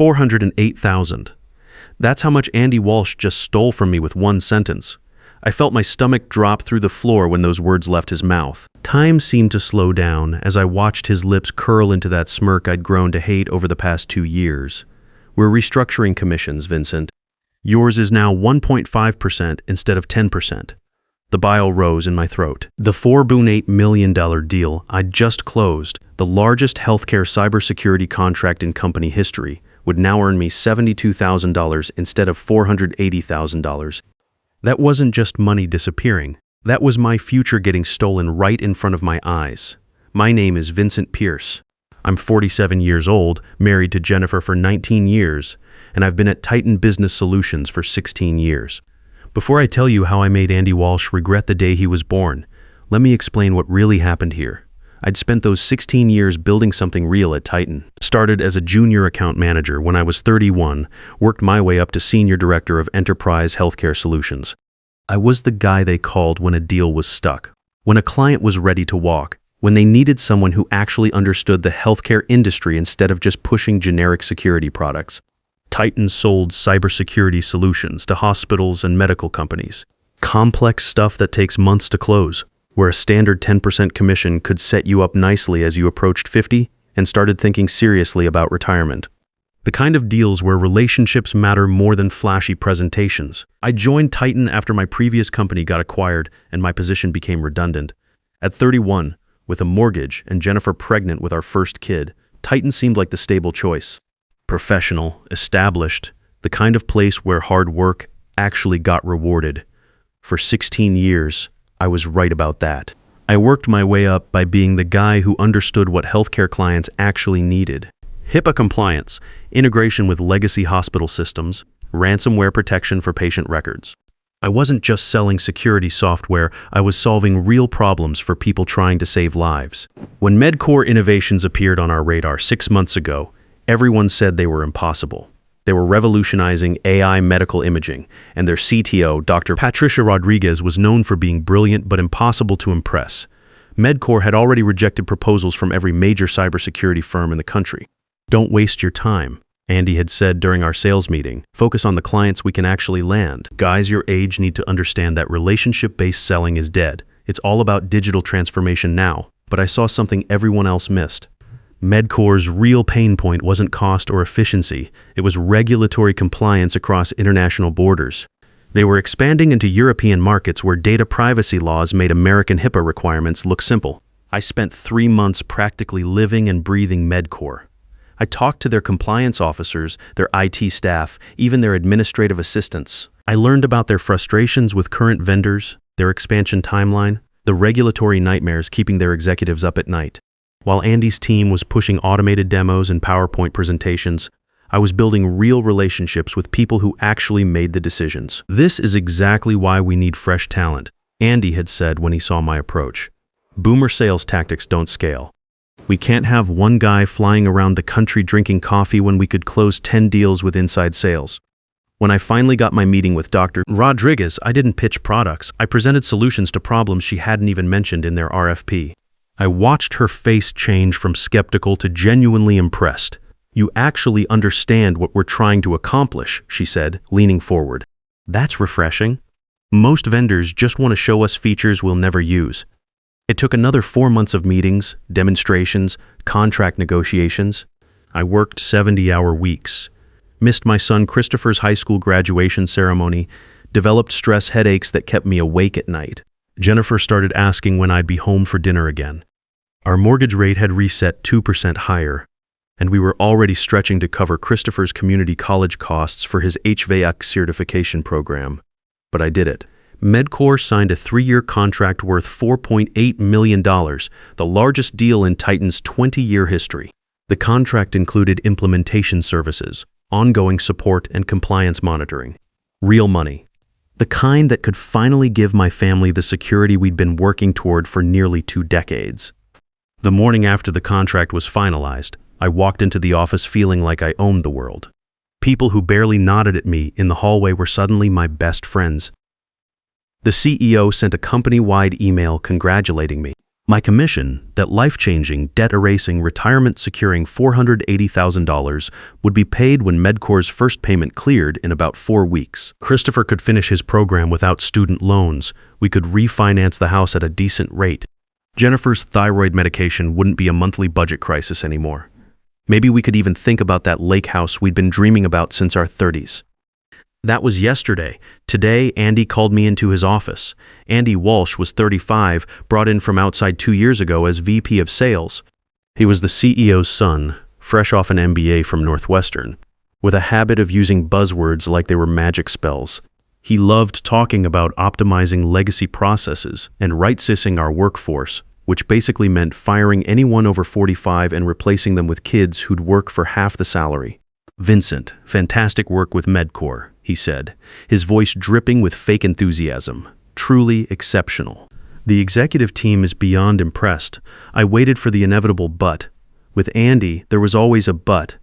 $408,000. That's how much Andy Walsh just stole from me with one sentence. I felt my stomach drop through the floor when those words left his mouth. Time seemed to slow down as I watched his lips curl into that smirk I'd grown to hate over the past 2 years. We're restructuring commissions, Vincent. Yours is now 1.5% instead of 10%. The bile rose in my throat. The $4.8 million deal I'd just closed, the largest healthcare cybersecurity contract in company history, would now earn me $72,000 instead of $480,000. That wasn't just money disappearing. That was my future getting stolen right in front of my eyes. My name is Vincent Pierce. I'm 47 years old, married to Jennifer for 19 years, and I've been at Titan Business Solutions for 16 years. Before I tell you how I made Andy Walsh regret the day he was born, let me explain what really happened here. I'd spent those 16 years building something real at Titan. Started as a junior account manager when I was 31, worked my way up to senior director of enterprise healthcare solutions. I was the guy they called when a deal was stuck, when a client was ready to walk, when they needed someone who actually understood the healthcare industry instead of just pushing generic security products. Titan sold cybersecurity solutions to hospitals and medical companies. Complex stuff that takes months to close, where a standard 10% commission could set you up nicely as you approached 50 and started thinking seriously about retirement. The kind of deals where relationships matter more than flashy presentations. I joined Titan after my previous company got acquired and my position became redundant. At 31, with a mortgage and Jennifer pregnant with our first kid, Titan seemed like the stable choice. Professional, established, the kind of place where hard work actually got rewarded. For 16 years, I was right about that. I worked my way up by being the guy who understood what healthcare clients actually needed. HIPAA compliance, integration with legacy hospital systems, ransomware protection for patient records. I wasn't just selling security software, I was solving real problems for people trying to save lives. When MedCore innovations appeared on our radar 6 months ago, everyone said they were impossible. They were revolutionizing AI medical imaging, and their CTO, Dr. Patricia Rodriguez, was known for being brilliant but impossible to impress. MedCore had already rejected proposals from every major cybersecurity firm in the country. Don't waste your time, Andy had said during our sales meeting. Focus on the clients we can actually land. Guys your age need to understand that relationship-based selling is dead. It's all about digital transformation now. But I saw something everyone else missed. MedCore's real pain point wasn't cost or efficiency, it was regulatory compliance across international borders. They were expanding into European markets where data privacy laws made American HIPAA requirements look simple. I spent 3 months practically living and breathing MedCore. I talked to their compliance officers, their IT staff, even their administrative assistants. I learned about their frustrations with current vendors, their expansion timeline, the regulatory nightmares keeping their executives up at night. While Andy's team was pushing automated demos and PowerPoint presentations, I was building real relationships with people who actually made the decisions. This is exactly why we need fresh talent, Andy had said when he saw my approach. Boomer sales tactics don't scale. We can't have one guy flying around the country drinking coffee when we could close 10 deals with inside sales. When I finally got my meeting with Dr. Rodriguez, I didn't pitch products. I presented solutions to problems she hadn't even mentioned in their RFP. I watched her face change from skeptical to genuinely impressed. You actually understand what we're trying to accomplish, she said, leaning forward. That's refreshing. Most vendors just want to show us features we'll never use. It took another 4 months of meetings, demonstrations, contract negotiations. I worked 70-hour weeks, missed my son Christopher's high school graduation ceremony, developed stress headaches that kept me awake at night. Jennifer started asking when I'd be home for dinner again. Our mortgage rate had reset 2% higher, and we were already stretching to cover Christopher's community college costs for his HVAC certification program. But I did it. MedCore signed a 3-year contract worth $4.8 million, the largest deal in Titan's 20-year history. The contract included implementation services, ongoing support, and compliance monitoring. Real money. The kind that could finally give my family the security we'd been working toward for nearly 2 decades. The morning after the contract was finalized, I walked into the office feeling like I owned the world. People who barely nodded at me in the hallway were suddenly my best friends. The CEO sent a company-wide email congratulating me. My commission, that life-changing, debt-erasing, retirement-securing $480,000, would be paid when Medcore's first payment cleared in about 4 weeks. Christopher could finish his program without student loans. We could refinance the house at a decent rate. Jennifer's thyroid medication wouldn't be a monthly budget crisis anymore. Maybe we could even think about that lake house we'd been dreaming about since our 30s. That was yesterday. Today, Andy called me into his office. Andy Walsh was 35, brought in from outside 2 years ago as VP of Sales. He was the CEO's son, fresh off an MBA from Northwestern, with a habit of using buzzwords like they were magic spells. He loved talking about optimizing legacy processes and right-sizing our workforce, which basically meant firing anyone over 45 and replacing them with kids who'd work for half the salary. "Vincent, fantastic work with Medcore," he said, his voice dripping with fake enthusiasm. "Truly exceptional." The executive team is beyond impressed. I waited for the inevitable but. With Andy, there was always a but.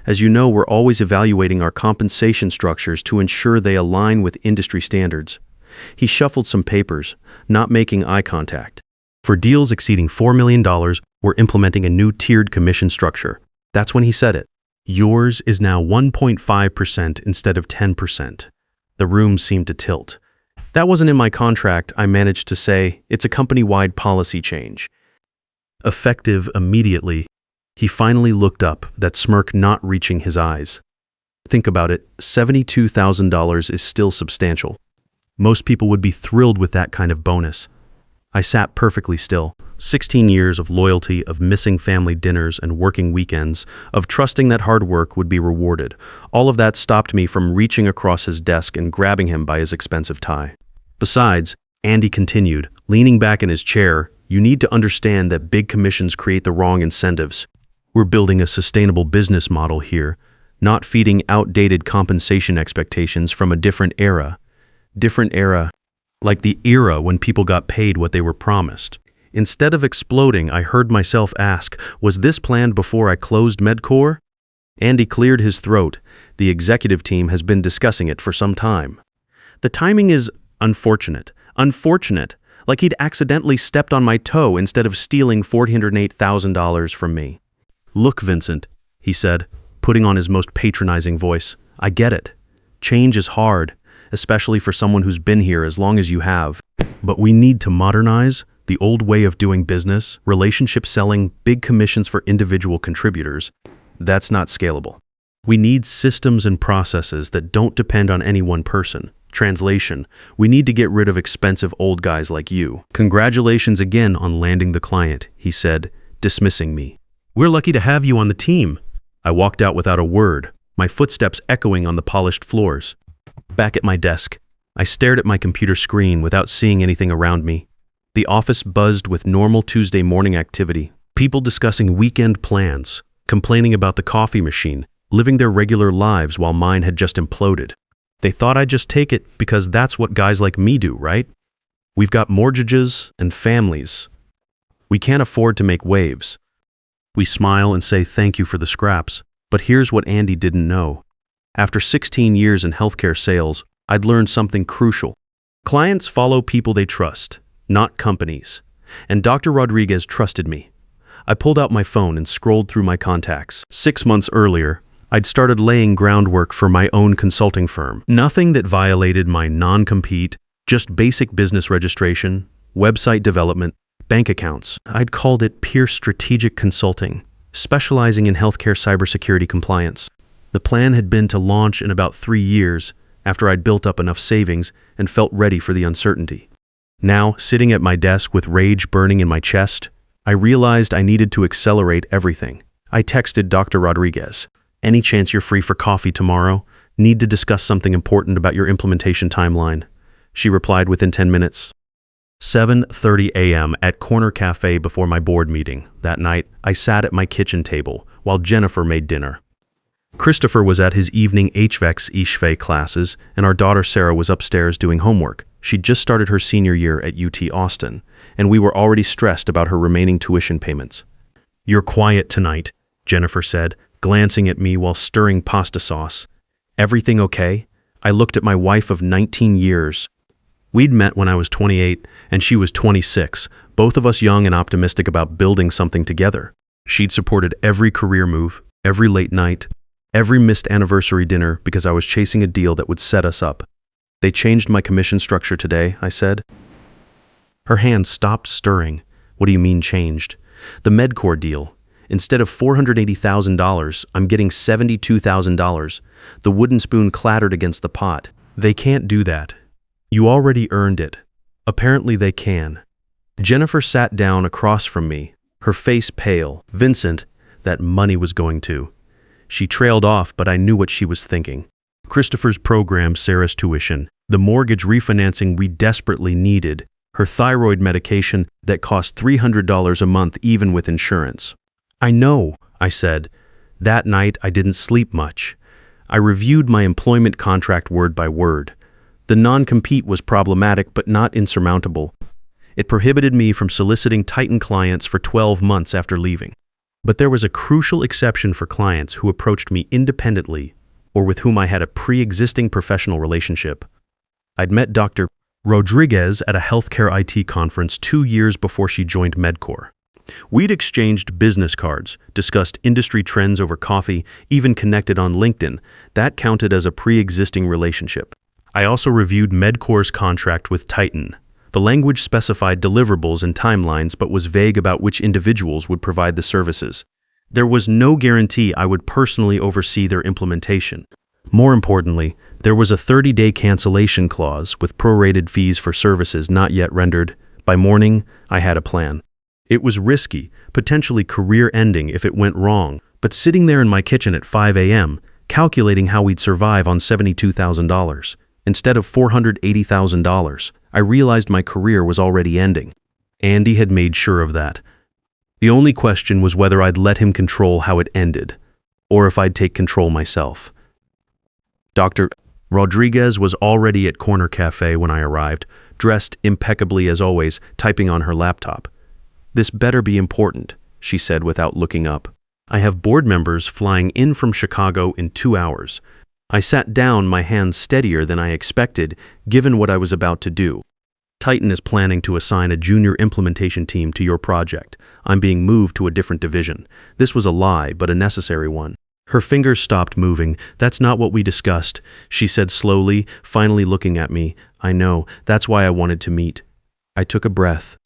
As you know, we're always evaluating our compensation structures to ensure they align with industry standards. He shuffled some papers, not making eye contact. "For deals exceeding $4 million, we're implementing a new tiered commission structure." That's when he said it. "Yours is now 1.5% instead of 10%. The room seemed to tilt. "That wasn't in my contract," I managed to say. "It's a company-wide policy change." Effective immediately. He finally looked up, that smirk not reaching his eyes. Think about it, $72,000 is still substantial. Most people would be thrilled with that kind of bonus. I sat perfectly still. 16 years of loyalty, of missing family dinners and working weekends, of trusting that hard work would be rewarded. All of that stopped me from reaching across his desk and grabbing him by his expensive tie. Besides, Andy continued, leaning back in his chair, "You need to understand that big commissions create the wrong incentives. We're building a sustainable business model here, not feeding outdated compensation expectations from a different era. Different era. Like the era when people got paid what they were promised." Instead of exploding, I heard myself ask, was this planned before I closed Medcore? Andy cleared his throat. The executive team has been discussing it for some time. "The timing is unfortunate. Unfortunate. Like he'd accidentally stepped on my toe instead of stealing $408,000 from me." "Look, Vincent," he said, putting on his most patronizing voice, "I get it. Change is hard, especially for someone who's been here as long as you have. But we need to modernize. The old way of doing business, relationship selling, big commissions for individual contributors, that's not scalable. We need systems and processes that don't depend on any one person. Translation, we need to get rid of expensive old guys like you." "Congratulations again on landing the client," he said, dismissing me. "We're lucky to have you on the team." I walked out without a word, my footsteps echoing on the polished floors. Back at my desk, I stared at my computer screen without seeing anything around me. The office buzzed with normal Tuesday morning activity. People discussing weekend plans, complaining about the coffee machine, living their regular lives while mine had just imploded. They thought I'd just take it because that's what guys like me do, right? We've got mortgages and families. We can't afford to make waves. We smile and say thank you for the scraps, but here's what Andy didn't know. After 16 years in healthcare sales, I'd learned something crucial. Clients follow people they trust, not companies. And Dr. Rodriguez trusted me. I pulled out my phone and scrolled through my contacts. 6 months earlier, I'd started laying groundwork for my own consulting firm. Nothing that violated my non-compete, just basic business registration, website development, bank accounts. I'd called it Pierce Strategic Consulting, specializing in healthcare cybersecurity compliance. The plan had been to launch in about 3 years after I'd built up enough savings and felt ready for the uncertainty. Now, sitting at my desk with rage burning in my chest, I realized I needed to accelerate everything. I texted Dr. Rodriguez, "Any chance you're free for coffee tomorrow? Need to discuss something important about your implementation timeline." She replied within 10 minutes. 7:30 a.m. at Corner Cafe before my board meeting. That night, I sat at my kitchen table while Jennifer made dinner. Christopher was at his evening HVAC classes, and our daughter Sarah was upstairs doing homework. She'd just started her senior year at UT Austin, and we were already stressed about her remaining tuition payments. "You're quiet tonight," Jennifer said, glancing at me while stirring pasta sauce. "Everything okay?" I looked at my wife of 19 years. We'd met when I was 28 and she was 26, both of us young and optimistic about building something together. She'd supported every career move, every late night, every missed anniversary dinner because I was chasing a deal that would set us up. "They changed my commission structure today," I said. Her hand stopped stirring. "What do you mean changed?" "The Medcore deal. Instead of $480,000, I'm getting $72,000. The wooden spoon clattered against the pot. "They can't do that. You already earned it." "Apparently they can." Jennifer sat down across from me, her face pale. "Vincent, that money was going to." She trailed off, but I knew what she was thinking. Christopher's program, Sarah's tuition, the mortgage refinancing we desperately needed, her thyroid medication that cost $300 a month even with insurance. "I know," I said. That night I didn't sleep much. I reviewed my employment contract word by word. The non-compete was problematic but not insurmountable. It prohibited me from soliciting Titan clients for 12 months after leaving. But there was a crucial exception for clients who approached me independently or with whom I had a pre-existing professional relationship. I'd met Dr. Rodriguez at a healthcare IT conference 2 years before she joined Medcore. We'd exchanged business cards, discussed industry trends over coffee, even connected on LinkedIn. That counted as a pre-existing relationship. I also reviewed Medcore's contract with Titan. The language specified deliverables and timelines but was vague about which individuals would provide the services. There was no guarantee I would personally oversee their implementation. More importantly, there was a 30-day cancellation clause with prorated fees for services not yet rendered. By morning, I had a plan. It was risky, potentially career-ending if it went wrong, but sitting there in my kitchen at 5 a.m., calculating how we'd survive on $72,000, instead of $480,000, I realized my career was already ending. Andy had made sure of that. The only question was whether I'd let him control how it ended, or if I'd take control myself. Dr. Rodriguez was already at Corner Cafe when I arrived, dressed impeccably as always, typing on her laptop. "This better be important," she said without looking up. "I have board members flying in from Chicago in 2 hours." I sat down, my hands steadier than I expected, given what I was about to do. "Titan is planning to assign a junior implementation team to your project. I'm being moved to a different division." This was a lie, but a necessary one. Her fingers stopped moving. "That's not what we discussed," she said slowly, finally looking at me. "I know, that's why I wanted to meet." I took a breath.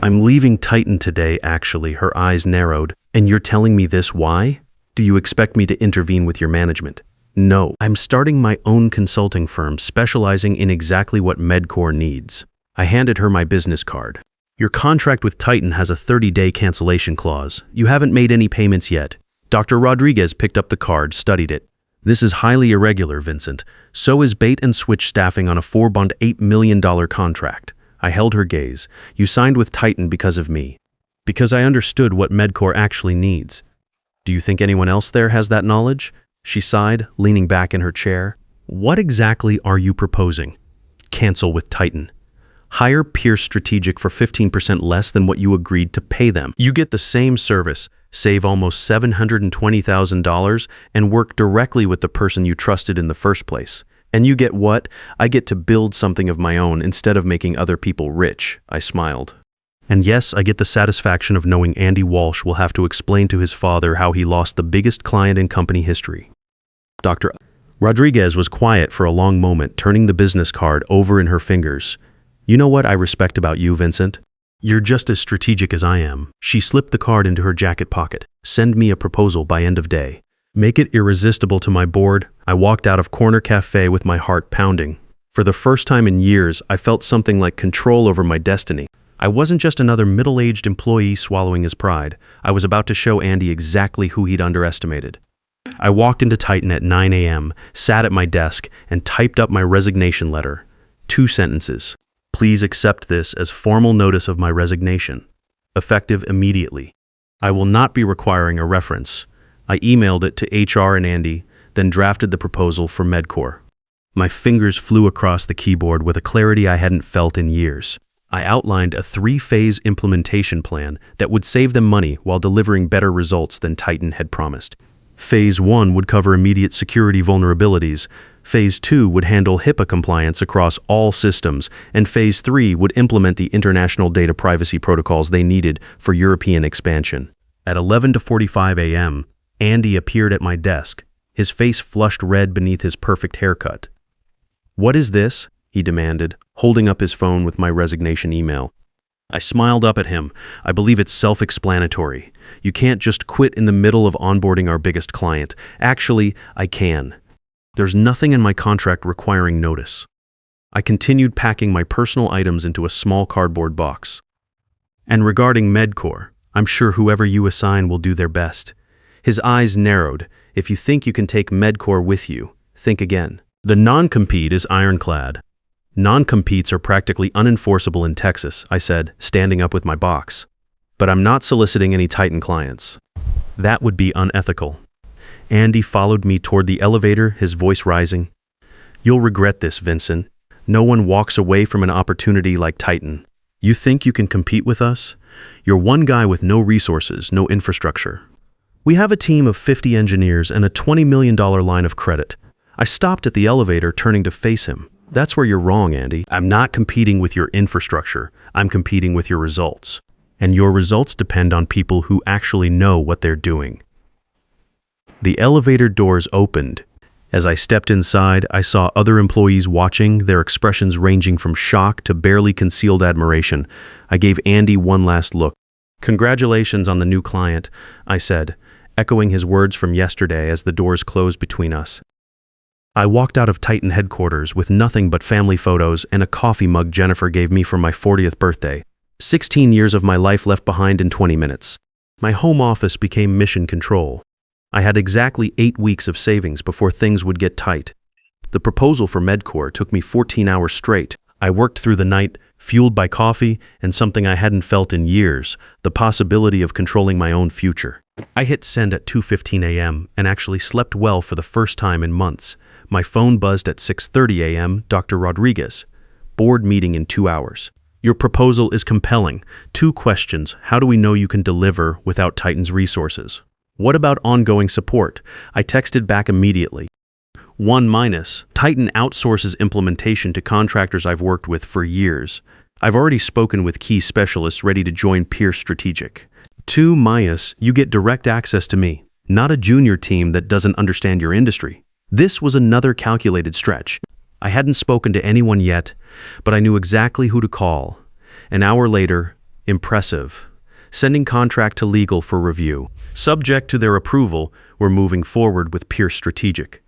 "I'm leaving Titan today, actually," her eyes narrowed. "And you're telling me this, why? Do you expect me to intervene with your management?" "No, I'm starting my own consulting firm specializing in exactly what Medcore needs." I handed her my business card. "Your contract with Titan has a 30-day cancellation clause. You haven't made any payments yet." Dr. Rodriguez picked up the card, studied it. "This is highly irregular, Vincent. So is bait and switch staffing on a $4.8 million contract." I held her gaze. "You signed with Titan because of me. Because I understood what Medcore actually needs." "Do you think anyone else there has that knowledge?" She sighed, leaning back in her chair. "What exactly are you proposing?" "Cancel with Titan. Hire Pierce Strategic for 15% less than what you agreed to pay them. You get the same service, save almost $720,000, and work directly with the person you trusted in the first place. And you get what? I get to build something of my own instead of making other people rich." I smiled. "And yes, I get the satisfaction of knowing Andy Walsh will have to explain to his father how he lost the biggest client in company history." Dr. Rodriguez was quiet for a long moment, turning the business card over in her fingers. "You know what I respect about you, Vincent? You're just as strategic as I am." She slipped the card into her jacket pocket. "Send me a proposal by end of day. Make it irresistible to my board." I walked out of Corner Cafe with my heart pounding. For the first time in years, I felt something like control over my destiny. I wasn't just another middle-aged employee swallowing his pride. I was about to show Andy exactly who he'd underestimated. I walked into Titan at 9 a.m., sat at my desk, and typed up my resignation letter. 2 sentences. "Please accept this as formal notice of my resignation. Effective immediately. I will not be requiring a reference." I emailed it to HR and Andy, then drafted the proposal for Medcore. My fingers flew across the keyboard with a clarity I hadn't felt in years. I outlined a 3-phase implementation plan that would save them money while delivering better results than Titan had promised. Phase 1 would cover immediate security vulnerabilities. Phase 2 would handle HIPAA compliance across all systems, and Phase 3 would implement the international data privacy protocols they needed for European expansion. At 11:45 a.m., Andy appeared at my desk, his face flushed red beneath his perfect haircut. "What is this?" he demanded, holding up his phone with my resignation email. I smiled up at him. "I believe it's self-explanatory. You can't just quit in the middle of onboarding our biggest client. Actually, I can. There's nothing in my contract requiring notice." I continued packing my personal items into a small cardboard box. "And regarding MedCore, I'm sure whoever you assign will do their best." His eyes narrowed. "If you think you can take MedCore with you, think again. The non-compete is ironclad. Non-competes are practically unenforceable in Texas," I said, standing up with my box. "But I'm not soliciting any Titan clients. That would be unethical." Andy followed me toward the elevator, his voice rising. "You'll regret this, Vincent. No one walks away from an opportunity like Titan. You think you can compete with us? You're one guy with no resources, no infrastructure. We have a team of 50 engineers and a $20 million line of credit." I stopped at the elevator, turning to face him. "That's where you're wrong, Andy. I'm not competing with your infrastructure. I'm competing with your results. And your results depend on people who actually know what they're doing." The elevator doors opened. As I stepped inside, I saw other employees watching, their expressions ranging from shock to barely concealed admiration. I gave Andy one last look. "Congratulations on the new client," I said, echoing his words from yesterday as the doors closed between us. I walked out of Titan headquarters with nothing but family photos and a coffee mug Jennifer gave me for my 40th birthday. 16 years of my life left behind in 20 minutes. My home office became mission control. I had exactly 8 weeks of savings before things would get tight. The proposal for MedCore took me 14 hours straight. I worked through the night, fueled by coffee and something I hadn't felt in years, the possibility of controlling my own future. I hit send at 2:15 a.m. and actually slept well for the first time in months. My phone buzzed at 6:30 a.m. Dr. Rodriguez. "Board meeting in 2 hours. Your proposal is compelling. 2 questions. How do we know you can deliver without Titan's resources? What about ongoing support?" I texted back immediately. 1-, Titan outsources implementation to contractors I've worked with for years. I've already spoken with key specialists ready to join Pierce Strategic. 2-, you get direct access to me, not a junior team that doesn't understand your industry. This was another calculated stretch. I hadn't spoken to anyone yet, but I knew exactly who to call. An hour later, impressive. Sending contract to legal for review. Subject to their approval, we're moving forward with Pierce Strategic.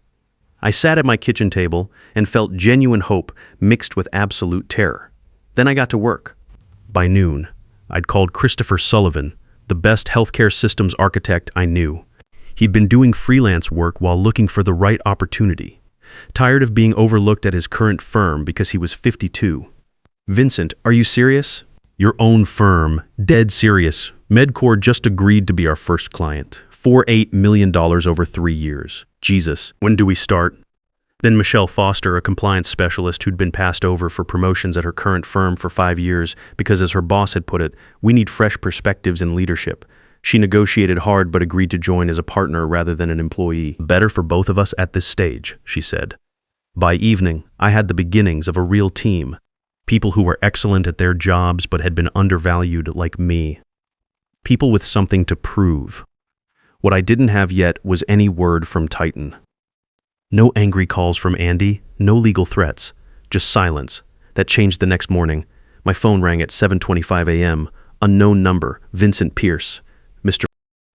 I sat at my kitchen table and felt genuine hope mixed with absolute terror. Then I got to work. By noon, I'd called Christopher Sullivan, the best healthcare systems architect I knew. He'd been doing freelance work while looking for the right opportunity. Tired of being overlooked at his current firm because he was 52. "Vincent, are you serious?" "Your own firm. Dead serious. MedCore just agreed to be our first client. $48 million over 3 years. Jesus, when do we start?" Then Michelle Foster, a compliance specialist who'd been passed over for promotions at her current firm for 5 years because, as her boss had put it, "We need fresh perspectives in leadership." She negotiated hard but agreed to join as a partner rather than an employee. "Better for both of us at this stage," she said. By evening, I had the beginnings of a real team. People who were excellent at their jobs but had been undervalued like me. People with something to prove. What I didn't have yet was any word from Titan. No angry calls from Andy, no legal threats, just silence. That changed the next morning. My phone rang at 7:25 a.m. Unknown number, Vincent Pierce. "Mr.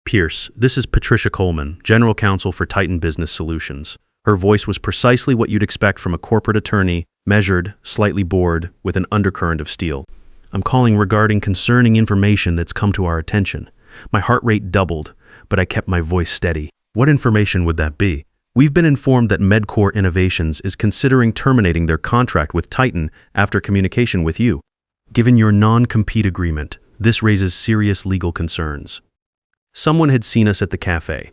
Pierce, this is Patricia Coleman, General Counsel for Titan Business Solutions." Her voice was precisely what you'd expect from a corporate attorney, measured, slightly bored, with an undercurrent of steel. "I'm calling regarding concerning information that's come to our attention." My heart rate doubled, but I kept my voice steady. "What information would that be?" "We've been informed that MedCore Innovations is considering terminating their contract with Titan after communication with you. Given your non-compete agreement, this raises serious legal concerns." Someone had seen us at the cafe.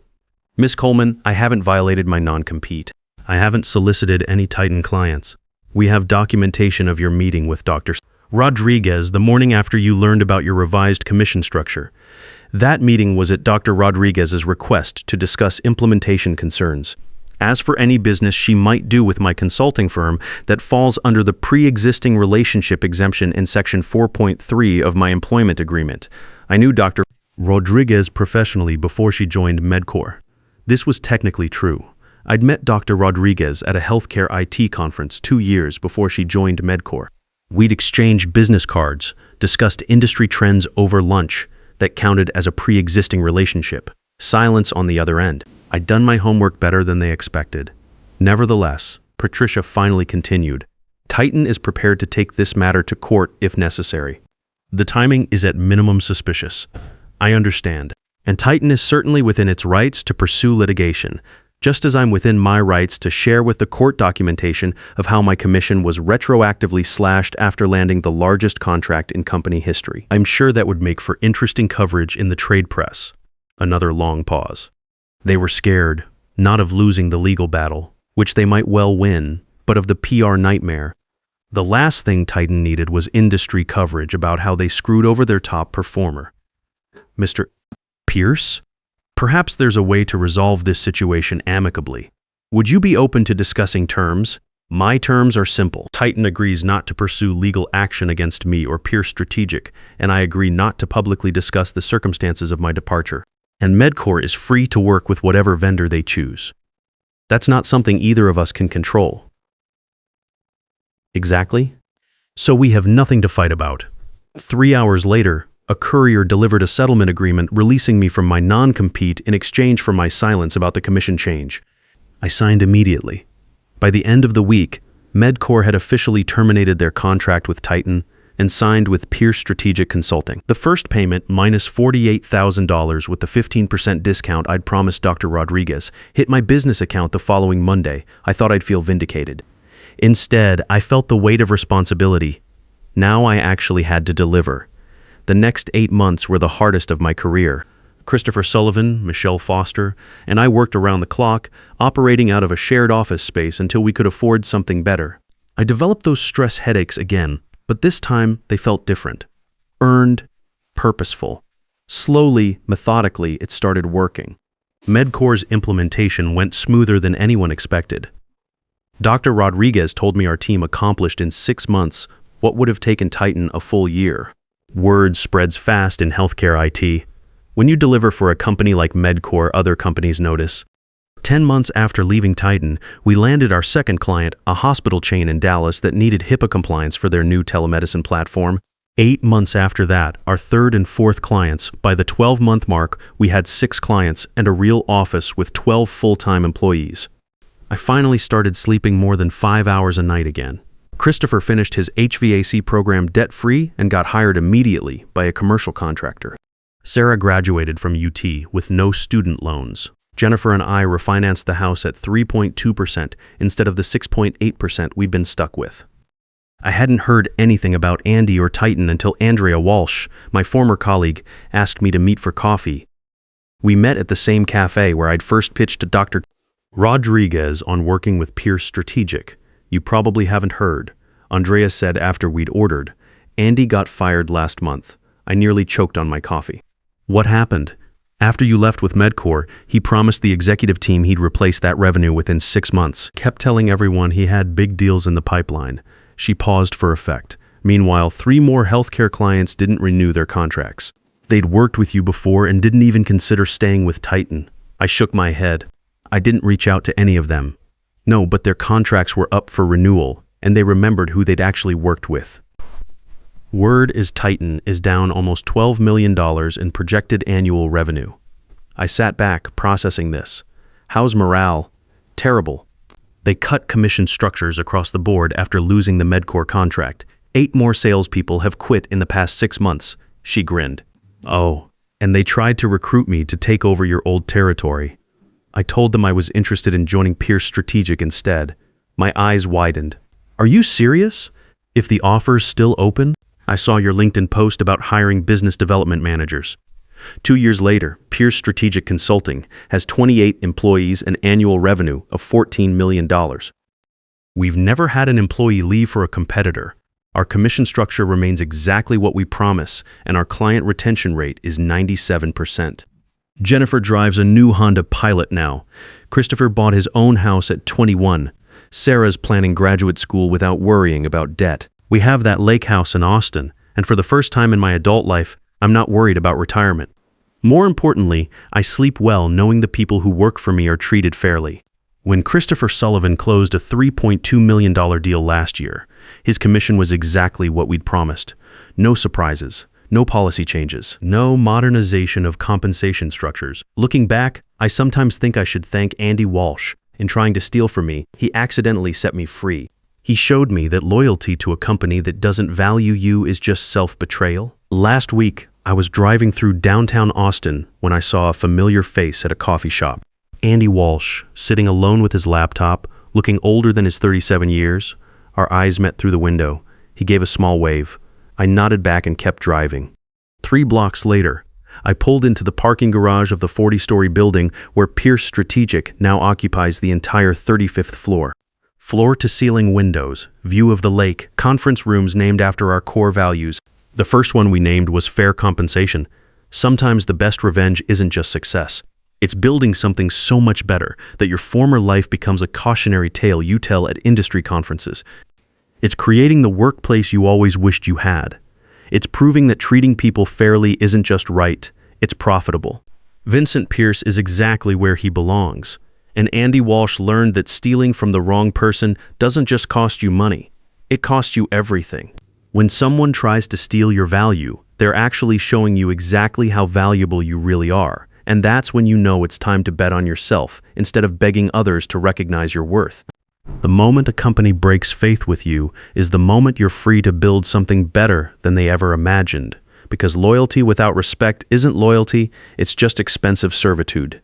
"Miss Coleman, I haven't violated my non-compete. I haven't solicited any Titan clients. We have documentation of your meeting with Dr. Rodriguez the morning after you learned about your revised commission structure. That meeting was at Dr. Rodriguez's request to discuss implementation concerns. As for any business she might do with my consulting firm, that falls under the pre-existing relationship exemption in Section 4.3 of my employment agreement. I knew Dr. Rodriguez professionally before she joined Medcore. This was technically true. I'd met Dr. Rodriguez at a healthcare IT conference 2 years before she joined Medcore. We'd exchanged business cards, discussed industry trends over lunch that counted as a pre-existing relationship. Silence on the other end. I'd done my homework better than they expected. Nevertheless, Patricia finally continued. Titan is prepared to take this matter to court if necessary. The timing is at minimum suspicious. I understand. And Titan is certainly within its rights to pursue litigation, just as I'm within my rights to share with the court documentation of how my commission was retroactively slashed after landing the largest contract in company history. I'm sure that would make for interesting coverage in the trade press. Another long pause. They were scared, not of losing the legal battle, which they might well win, but of the PR nightmare. The last thing Titan needed was industry coverage about how they screwed over their top performer. Mr. Pierce? Perhaps there's a way to resolve this situation amicably. Would you be open to discussing terms? My terms are simple. Titan agrees not to pursue legal action against me or Pierce Strategic, and I agree not to publicly discuss the circumstances of my departure. And Medcore is free to work with whatever vendor they choose. That's not something either of us can control. Exactly? So we have nothing to fight about. 3 hours later, a courier delivered a settlement agreement releasing me from my non-compete in exchange for my silence about the commission change. I signed immediately. By the end of the week, Medcore had officially terminated their contract with Titan and signed with Pierce Strategic Consulting. The first payment, minus $48,000 with the 15% discount I'd promised Dr. Rodriguez, hit my business account the following Monday. I thought I'd feel vindicated. Instead, I felt the weight of responsibility. Now I actually had to deliver. The next 8 months were the hardest of my career. Christopher Sullivan, Michelle Foster, and I worked around the clock, operating out of a shared office space until we could afford something better. I developed those stress headaches again, but this time they felt different. Earned, purposeful. Slowly, methodically, it started working. Medcore's implementation went smoother than anyone expected. Dr. Rodriguez told me our team accomplished in 6 months what would have taken Titan a full year. Word spreads fast in healthcare IT. When you deliver for a company like Medcore, other companies notice. 10 months after leaving Titan, we landed our second client, a hospital chain in Dallas that needed HIPAA compliance for their new telemedicine platform. 8 months after that, our third and fourth clients. By the 12-month mark, we had 6 clients and a real office with 12 full-time employees. I finally started sleeping more than 5 hours a night again. Christopher finished his HVAC program debt-free and got hired immediately by a commercial contractor. Sarah graduated from UT with no student loans. Jennifer and I refinanced the house at 3.2% instead of the 6.8% we'd been stuck with. I hadn't heard anything about Andy or Titan until Andy Walsh, my former colleague, asked me to meet for coffee. We met at the same cafe where I'd first pitched to Dr. Rodriguez on working with Pierce Strategic. You probably haven't heard. Andrea said after we'd ordered. Andy got fired last month. I nearly choked on my coffee. What happened? After you left with Medcore, he promised the executive team he'd replace that revenue within 6 months. Kept telling everyone he had big deals in the pipeline. She paused for effect. Meanwhile, 3 more healthcare clients didn't renew their contracts. They'd worked with you before and didn't even consider staying with Titan. I shook my head. I didn't reach out to any of them. No, but their contracts were up for renewal, and they remembered who they'd actually worked with. Word is Titan is down almost $12 million in projected annual revenue. I sat back, processing this. How's morale? Terrible. They cut commission structures across the board after losing the Medcore contract. 8 more salespeople have quit in the past 6 months. She grinned. Oh, and they tried to recruit me to take over your old territory. I told them I was interested in joining Pierce Strategic instead. My eyes widened. Are you serious? If the offer's still open? I saw your LinkedIn post about hiring business development managers. 2 years later, Pierce Strategic Consulting has 28 employees and annual revenue of $14 million. We've never had an employee leave for a competitor. Our commission structure remains exactly what we promise, and our client retention rate is 97%. Jennifer drives a new Honda Pilot now. Christopher bought his own house at 21. Sarah's planning graduate school without worrying about debt. We have that lake house in Austin, and for the first time in my adult life, I'm not worried about retirement. More importantly, I sleep well knowing the people who work for me are treated fairly. When Christopher Sullivan closed a $3.2 million deal last year, his commission was exactly what we'd promised. No surprises, no policy changes, no modernization of compensation structures. Looking back, I sometimes think I should thank Andy Walsh. In trying to steal from me, he accidentally set me free. He showed me that loyalty to a company that doesn't value you is just self-betrayal. Last week, I was driving through downtown Austin when I saw a familiar face at a coffee shop. Andy Walsh, sitting alone with his laptop, looking older than his 37 years. Our eyes met through the window. He gave a small wave. I nodded back and kept driving. 3 blocks later, I pulled into the parking garage of the 40-story building where Pierce Strategic now occupies the entire 35th floor. Floor-to-ceiling windows, view of the lake, conference rooms named after our core values. The first one we named was fair compensation. Sometimes the best revenge isn't just success. It's building something so much better that your former life becomes a cautionary tale you tell at industry conferences. It's creating the workplace you always wished you had. It's proving that treating people fairly isn't just right, it's profitable. Vincent Pierce is exactly where he belongs. And Andy Walsh learned that stealing from the wrong person doesn't just cost you money, it costs you everything. When someone tries to steal your value, they're actually showing you exactly how valuable you really are. And that's when you know it's time to bet on yourself instead of begging others to recognize your worth. The moment a company breaks faith with you is the moment you're free to build something better than they ever imagined. Because loyalty without respect isn't loyalty, it's just expensive servitude.